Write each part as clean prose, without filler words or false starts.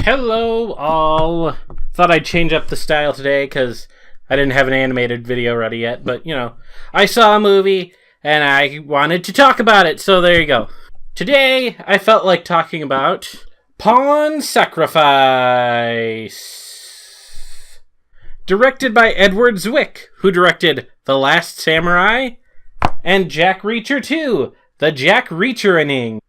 Hello all. Thought I'd change up the style today because I didn't have an animated video ready yet, but I saw a movie and I wanted to talk about it, so there you go. Today I felt like talking about Pawn Sacrifice. Directed by Edward Zwick, who directed The Last Samurai and Jack Reacher 2, The Jack Reacher-ing.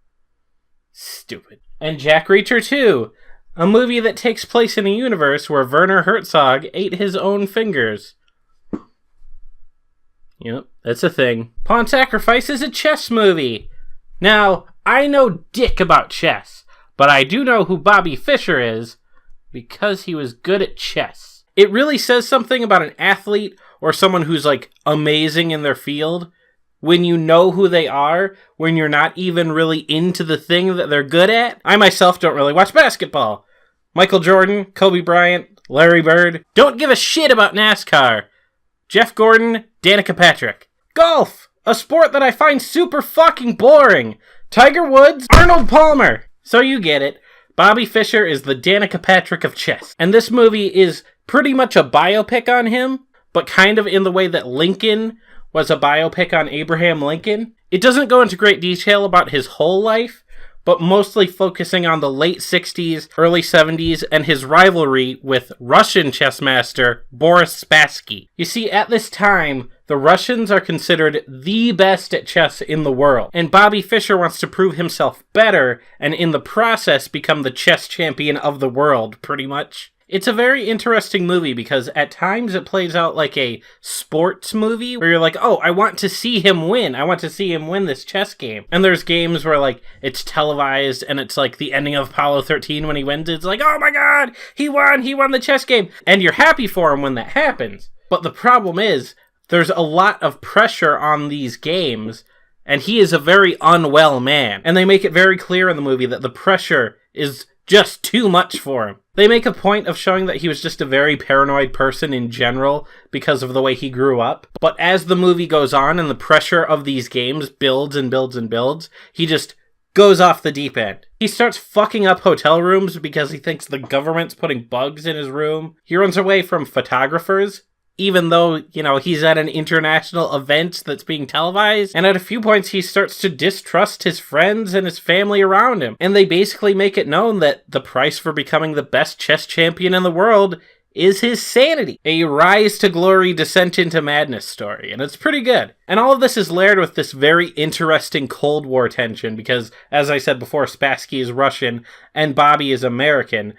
Stupid. And Jack Reacher 2, a movie that takes place in a universe where Werner Herzog ate his own fingers. Yep, that's a thing. Pawn Sacrifice is a chess movie. Now, I know dick about chess, but I do know who Bobby Fischer is because he was good at chess. It really says something about an athlete or someone who's amazing in their field when you know who they are, when you're not even really into the thing that they're good at. I myself don't really watch basketball. Michael Jordan, Kobe Bryant, Larry Bird. Don't give a shit about NASCAR. Jeff Gordon, Danica Patrick. Golf, a sport that I find super fucking boring. Tiger Woods, Arnold Palmer. So you get it. Bobby Fischer is the Danica Patrick of chess. And this movie is pretty much a biopic on him, but kind of in the way that Lincoln was a biopic on Abraham Lincoln. It doesn't go into great detail about his whole life, but mostly focusing on the late 60s, early 70s, and his rivalry with Russian chess master Boris Spassky. You see, at this time, the Russians are considered the best at chess in the world, and Bobby Fischer wants to prove himself better, and in the process become the chess champion of the world, pretty much. It's a very interesting movie because at times it plays out like a sports movie where you're like, oh, I want to see him win. I want to see him win this chess game. And there's games where it's televised and it's like the ending of Apollo 13 when he wins. It's like, oh my God, he won the chess game. And you're happy for him when that happens. But the problem is there's a lot of pressure on these games and he is a very unwell man. And they make it very clear in the movie that the pressure is just too much for him. They make a point of showing that he was just a very paranoid person in general because of the way he grew up. But as the movie goes on and the pressure of these games builds and builds and builds, he just goes off the deep end. He starts fucking up hotel rooms because he thinks the government's putting bugs in his room. He runs away from photographers, even though, he's at an international event that's being televised. And at a few points, he starts to distrust his friends and his family around him. And they basically make it known that the price for becoming the best chess champion in the world is his sanity. A rise to glory, descent into madness story. And it's pretty good. And all of this is layered with this very interesting Cold War tension because, as I said before, Spassky is Russian and Bobby is American.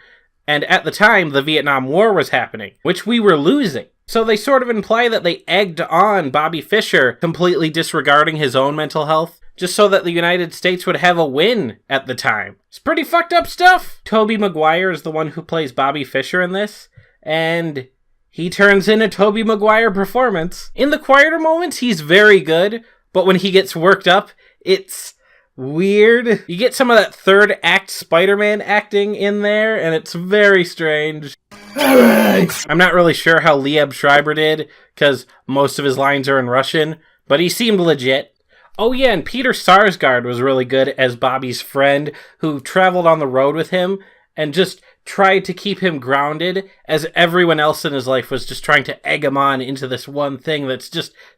And at the time, the Vietnam War was happening, which we were losing. So they sort of imply that they egged on Bobby Fischer, completely disregarding his own mental health, just so that the United States would have a win at the time. It's pretty fucked up stuff. Tobey Maguire is the one who plays Bobby Fischer in this, and he turns in a Tobey Maguire performance. In the quieter moments, he's very good, but when he gets worked up, it's weird. You get some of that third act Spider-Man acting in there, and it's very strange. Alright. I'm not really sure how Liev Schreiber did, because most of his lines are in Russian, but he seemed legit. Oh yeah, and Peter Sarsgaard was really good as Bobby's friend, who traveled on the road with him, and just tried to keep him grounded, as everyone else in his life was just trying to egg him on into this one thing that's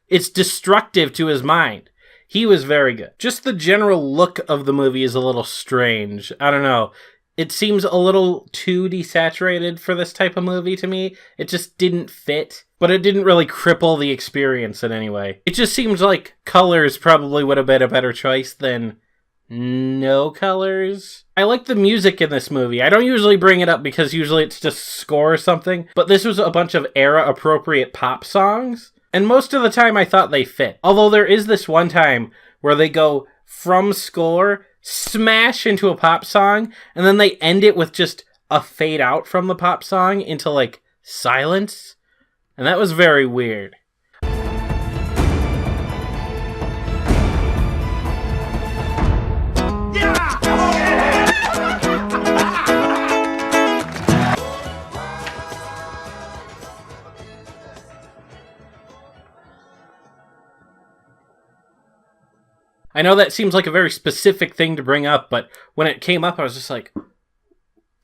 it's destructive to his mind. He was very good. Just the general look of the movie is a little strange. I don't know. It seems a little too desaturated for this type of movie to me. It just didn't fit, but it didn't really cripple the experience in any way. It just seems like colors probably would have been a better choice than no colors. I like the music in this movie. I don't usually bring it up because usually it's just score or something, but this was a bunch of era-appropriate pop songs, and most of the time I thought they fit. Although there is this one time where they go from score, smash into a pop song, and then they end it with just a fade out from the pop song into silence, and that was very weird. I know that seems like a very specific thing to bring up, but when it came up, I was just like,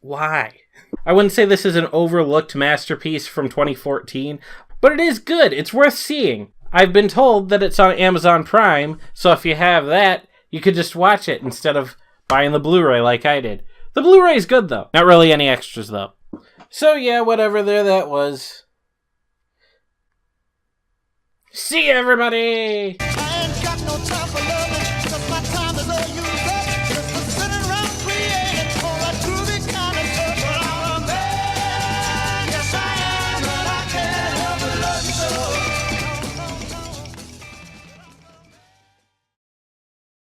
Why? I wouldn't say this is an overlooked masterpiece from 2014, but it is good. It's worth seeing. I've been told that it's on Amazon Prime, so if you have that, you could just watch it instead of buying the Blu-ray like I did. The Blu-ray's good, though. Not really any extras, though. So yeah, whatever there that was. See you, everybody!